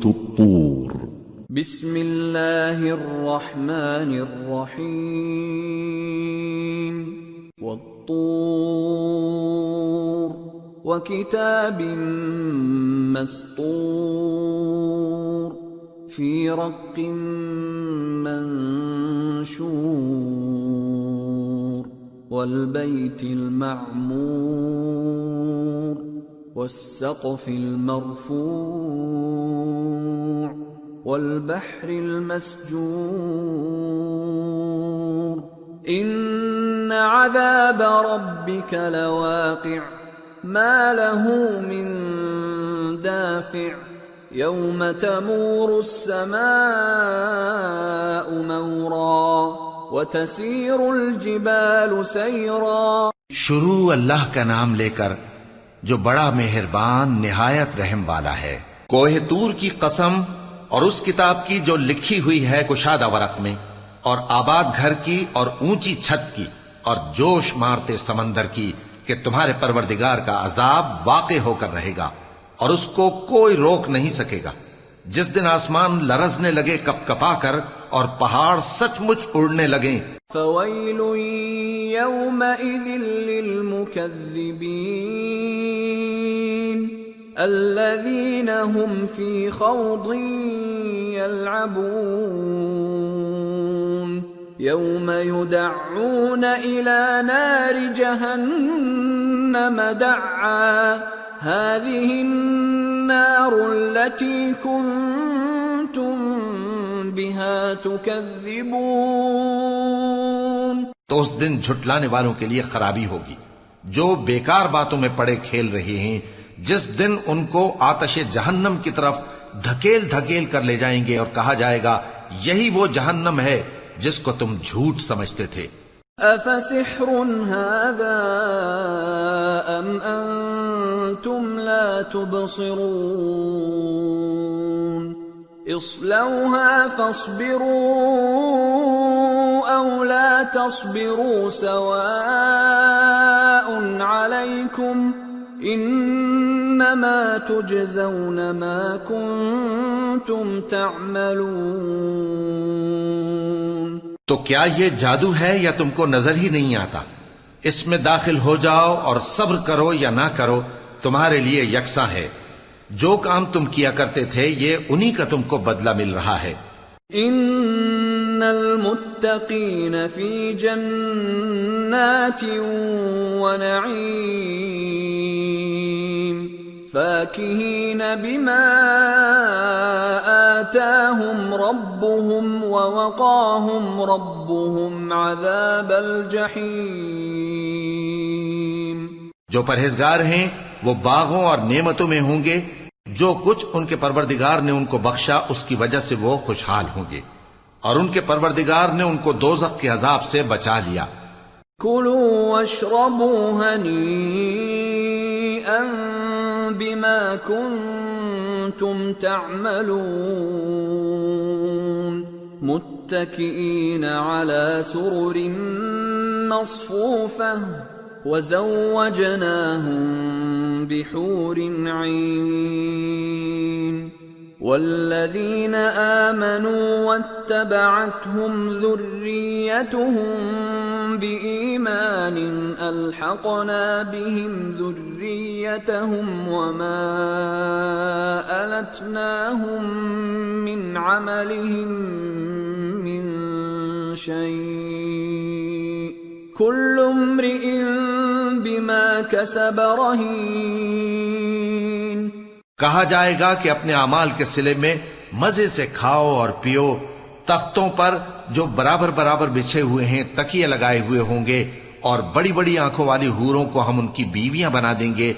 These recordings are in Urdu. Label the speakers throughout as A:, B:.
A: الطور
B: بسم اللہ الرحمن الرحیم والطور وکتاب مسطور فی رق منشور والبیت المعمور والسقف المرفوع والبحر المسجور ان عذاب ربك لواقع ما له من دافع يوم تمور السماء مورا وتسير الجبال سيرا۔
C: شروع اللہ کا نام لے کر جو بڑا مہربان نہایت رحم والا ہے۔ کوہ طور کی قسم اور اس کتاب کی جو لکھی ہوئی ہے کشادہ ورق میں، اور آباد گھر کی اور اونچی چھت کی، اور جوش مارتے سمندر کی کہ تمہارے پروردگار کا عذاب واقع ہو کر رہے گا اور اس کو کوئی روک نہیں سکے گا۔ جس دن آسمان لرزنے لگے کپ کپا کر اور پہاڑ سچ مچ اڑنے لگیں۔
B: فویل یومئذ للمکذبین الذین هم فی خوض یلعبون یوم یدعون الی نار جہنم دعا هذه النار التي كنتم بها تكذبون۔
C: تو اس دن جھٹلانے والوں کے لیے خرابی ہوگی جو بیکار باتوں میں پڑے کھیل رہے ہیں، جس دن ان کو آتش جہنم کی طرف دھکیل دھکیل کر لے جائیں گے اور کہا جائے گا یہی وہ جہنم ہے جس کو تم جھوٹ سمجھتے تھے۔
B: افسحر هذا ام انتم لا تبصرون اصلوها فاصبروا او لا تصبروا سواء عليكم انما تجزون ما كنتم تعملون۔
C: تو کیا یہ جادو ہے یا تم کو نظر ہی نہیں آتا؟ اس میں داخل ہو جاؤ اور صبر کرو یا نہ کرو تمہارے لیے یکساں ہے۔ جو کام تم کیا کرتے تھے یہ انہی کا تم کو بدلہ مل رہا ہے۔
B: ان المتقین فی جنات ونعیم فاکہین بما آتاہم ربهم ووقاہم ربهم عذاب الجحیم۔
C: جو پرہیزگار ہیں وہ باغوں اور نعمتوں میں ہوں گے، جو کچھ ان کے پروردگار نے ان کو بخشا اس کی وجہ سے وہ خوشحال ہوں گے، اور ان کے پروردگار نے ان کو دوزخ کے عذاب سے بچا لیا۔
B: کلوا واشربوا ہنیئا بما کنتم تعملون متکئین علی سرر مصفوفہ وزوجناهم بحور عین والذین آمنوا واتبعتهم ذریتهم بإیمان الحقنا بهم ذریتهم وما ألتناهم من عملهم من شیء کل امرئ بما کسب رہین۔
C: کہا جائے گا کہ اپنے اعمال کے صلے میں مزے سے کھاؤ اور پیو، تختوں پر جو برابر برابر بچھے ہوئے ہیں تکیے لگائے ہوئے ہوں گے، اور بڑی بڑی آنکھوں والی حوروں کو ہم ان کی بیویاں بنا دیں گے،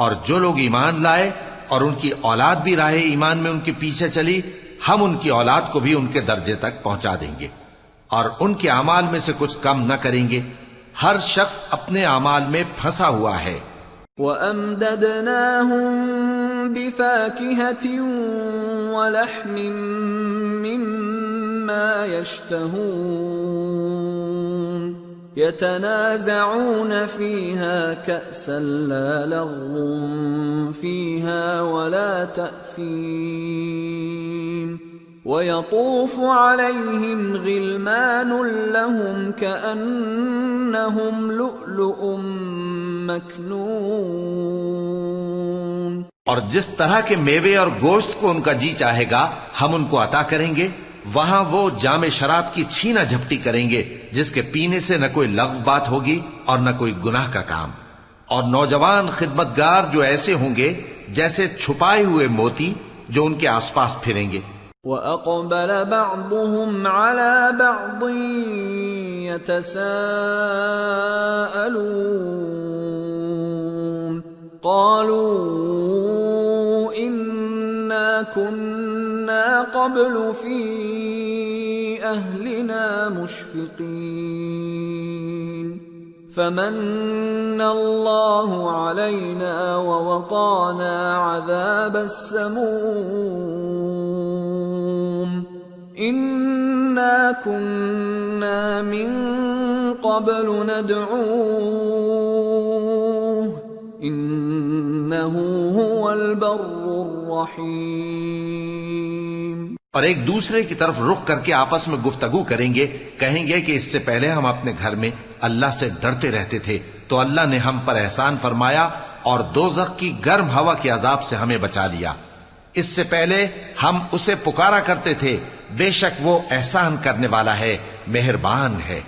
C: اور جو لوگ ایمان لائے اور ان کی اولاد بھی راہ ایمان میں ان کے پیچھے چلی، ہم ان کی اولاد کو بھی ان کے درجے تک پہنچا دیں گے، اور ان کے اعمال میں سے کچھ کم نہ کریں گے۔ ہر شخص اپنے اعمال میں پھنسا ہوا ہے۔
B: وَأَمْدَدْنَاهُمْ بِفَاكِهَةٍ وَلَحْمٍ مِّمَّا يَشْتَهُونَ يتنازعون فيها كأسا لا لغو فيها ولا تأثيم ويطوف عليهم غلمان لهم كأنهم لؤلؤ مكنون.
C: اور جس طرح کے میوے اور گوشت کو ان کا جی چاہے گا ہم ان کو عطا کریں گے. وہاں وہ جام شراب کی چھینا جھپٹی کریں گے جس کے پینے سے نہ کوئی لغو بات ہوگی اور نہ کوئی گناہ کا کام. اور نوجوان خدمتگار جو ایسے ہوں گے جیسے چھپائے ہوئے موتی جو ان کے آس پاس پھریں گے.
B: وَأَقْبَلَ بَعْضُهُمْ عَلَى بَعْضٍ يَتَسَاءَلُونَ قَالُوا إِنَّا كُنَّا قَبْلُ فِي أَهْلِنَا مُشْفِقِينَ فَمَنَّ اللَّهُ عَلَيْنَا وَوَقَانَا عَذَابَ السَّمُومِ إِنَّا كُنَّا مِن قَبْلُ نَدْعُوهُ إِنَّهُ هُوَ الْبَرُّ الرَّحِيمُ.
C: اور ایک دوسرے کی طرف رخ کر کے آپس میں گفتگو کریں گے, کہیں گے کہ اس سے پہلے ہم اپنے گھر میں اللہ سے ڈرتے رہتے تھے تو اللہ نے ہم پر احسان فرمایا اور دوزخ کی گرم ہوا کے عذاب سے ہمیں بچا لیا. اس سے پہلے ہم اسے پکارا کرتے تھے, بے شک وہ احسان کرنے والا ہے, مہربان ہے.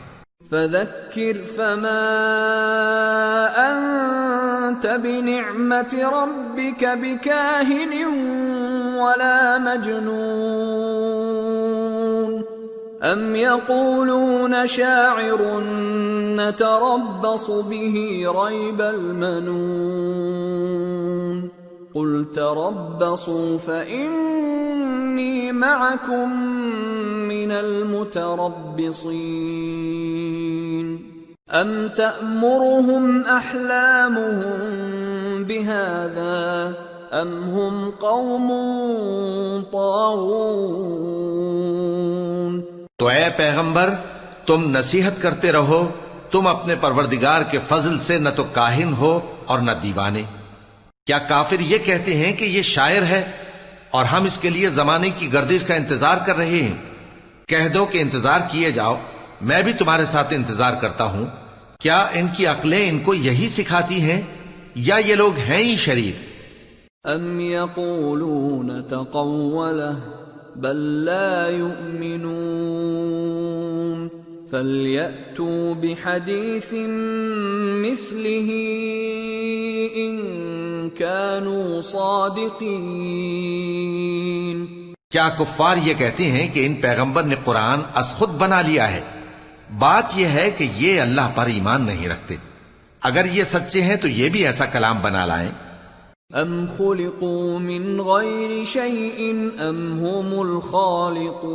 B: فذكر فما أنت بنعمة ربك بكاهن ولا مجنون أم يقولون شاعر نتربص به ريب المنون قل تربصوا فإني معكم من المتربصين أم تأمرهم أحلامهم بهذا أم هم قوم طاغون.
C: تو اے پیغمبر تم نصیحت کرتے رہو, تم اپنے پروردگار کے فضل سے نہ تو کاہن ہو اور نہ دیوانے. کیا کافر یہ کہتے ہیں کہ یہ شاعر ہے اور ہم اس کے لیے زمانے کی گردش کا انتظار کر رہے ہیں؟ کہہ دو کہ انتظار کیے جاؤ, میں بھی تمہارے ساتھ انتظار کرتا ہوں. کیا ان کی عقلیں ان کو یہی سکھاتی ہیں یا یہ لوگ ہیں ہی شریر؟
B: ام یقولون تقولہ بل لا یؤمنون فلیأتوا بحدیث مثلہ ان كانوا صادقین.
C: کیا کفار یہ کہتے ہیں کہ ان پیغمبر نے قرآن از خود بنا لیا ہے؟ بات یہ ہے کہ یہ اللہ پر ایمان نہیں رکھتے. اگر یہ سچے ہیں تو یہ بھی ایسا کلام بنا لائیں.
B: ام خلقوا من غیر شیء ام هم الخالقون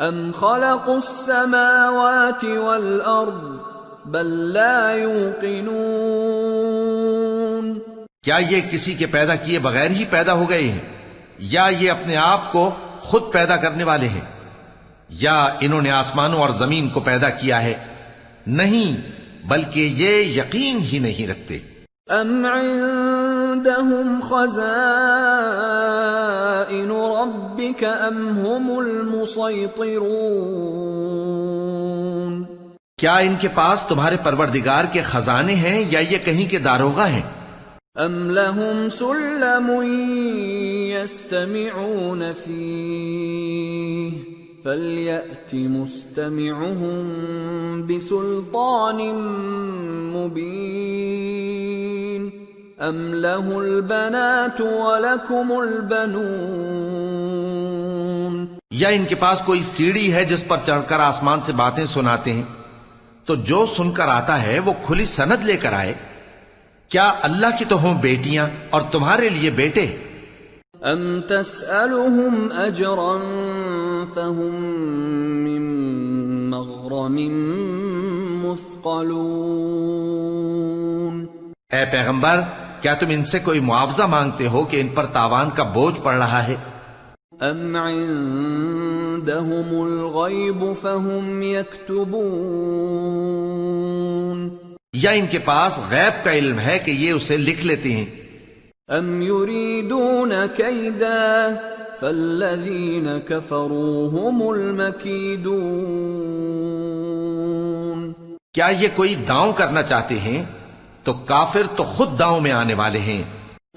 B: ام خلقوا السماوات والارض بل لا یوقنون.
C: کیا یہ کسی کے پیدا کیے بغیر ہی پیدا ہو گئے ہیں یا یہ اپنے آپ کو خود پیدا کرنے والے ہیں یا انہوں نے آسمانوں اور زمین کو پیدا کیا ہے؟ نہیں, بلکہ یہ یقین ہی نہیں رکھتے.
B: ام عندهم خزائن ربك ام هم المسيطرون.
C: کیا ان کے پاس تمہارے پروردگار کے خزانے ہیں یا یہ کہیں کے داروغہ ہیں؟
B: ام لهم سلم يستمعون فيه فَلْيَأْتِ مُسْتَمِعُهُمْ بِسُلْطَانٍ مُبِينٍ أَمْ لَهُ الْبَنَاتُ وَلَكُمُ الْبَنُونَ.
C: یا ان کے پاس کوئی سیڑھی ہے جس پر چڑھ کر آسمان سے باتیں سناتے ہیں؟ تو جو سن کر آتا ہے وہ کھلی سند لے کر آئے. کیا اللہ کی تو ہوں بیٹیاں اور تمہارے لیے بیٹے؟
B: ام تسألهم اجرا فهم من مغرم مثقلون.
C: اے پیغمبر کیا تم ان سے کوئی معاوضہ مانگتے ہو کہ ان پر تاوان کا بوجھ پڑ رہا ہے؟
B: أم عندهم الغيب فهم يكتبون
C: یا ان کے پاس غیب کا علم ہے کہ یہ اسے لکھ لیتے ہیں؟
B: أم يريدون كيدا فالذين كفروا هم المكيدون
C: کیا یہ کوئی داؤں کرنا چاہتے ہیں؟ تو کافر تو خود داؤں میں آنے والے ہیں۔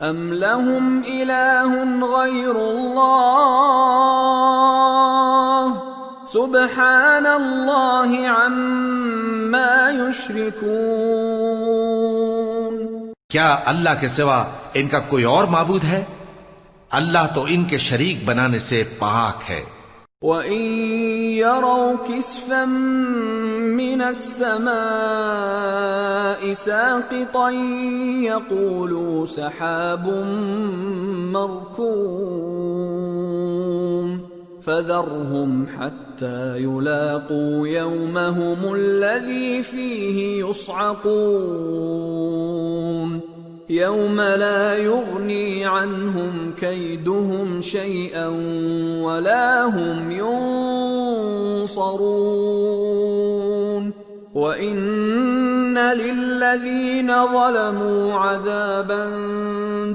B: ام لهم الہ غیر اللہ سبحان اللہ عما یشرکون
C: کیا اللہ کے سوا ان کا کوئی اور معبود ہے؟ اللہ تو ان کے شریک بنانے سے پاک ہے۔
B: وَإِن يَرَوْا كِسْفًا مِّنَ السَّمَاءِ سَاقِطًا يَقُولُوا سَحَابٌ مَّرْكُومٌ فَذَرْهُمْ حَتَّى يُلَاقُوا يَوْمَهُمُ الَّذِي فِيهِ يُصْعَقُونَ يوم لا يغني عنهم كيدهم شيئا ولا هم ينصرون وإن للذين ظلموا عذابا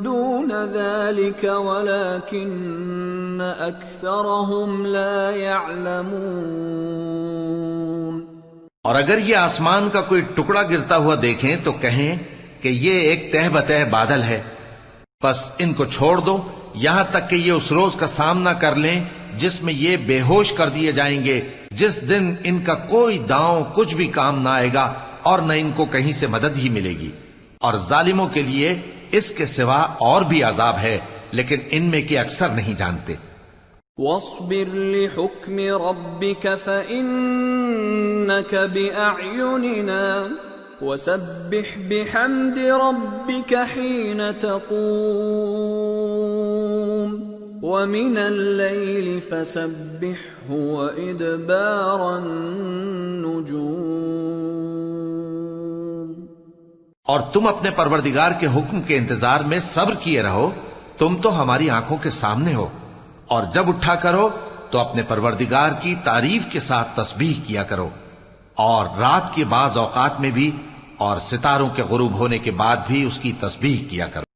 B: دون ذلك ولكن أكثرهم لا يعلمون۔
C: اور اگر یہ آسمان کا کوئی ٹکڑا گرتا ہوا دیکھیں تو کہیں کہ یہ ایک تہ بتہ بادل ہے، پس ان کو چھوڑ دو یہاں تک کہ یہ اس روز کا سامنا کر لیں جس میں یہ بے ہوش کر دیے جائیں گے، جس دن ان کا کوئی داؤں کچھ بھی کام نہ آئے گا اور نہ ان کو کہیں سے مدد ہی ملے گی۔ اور ظالموں کے لیے اس کے سوا اور بھی عذاب ہے، لیکن ان میں کے اکثر نہیں جانتے۔
B: وَاصْبِرْ لِحُكْمِ رَبِّكَ فَإِنَّكَ بِأَعْيُنِنَا وَسَبِّحْ بِحَمْدِ رَبِّكَ حِينَ تَقُومُ وَمِنَ اللَّيْلِ فَسَبِّحْهُ وَإِدْبَارَ النُّجُومِ۔
C: اور تم اپنے پروردگار کے حکم کے انتظار میں صبر کیے رہو، تم تو ہماری آنکھوں کے سامنے ہو، اور جب اٹھا کرو تو اپنے پروردگار کی تعریف کے ساتھ تسبیح کیا کرو، اور رات کے بعض اوقات میں بھی اور ستاروں کے غروب ہونے کے بعد بھی اس کی تسبیح کیا کرو۔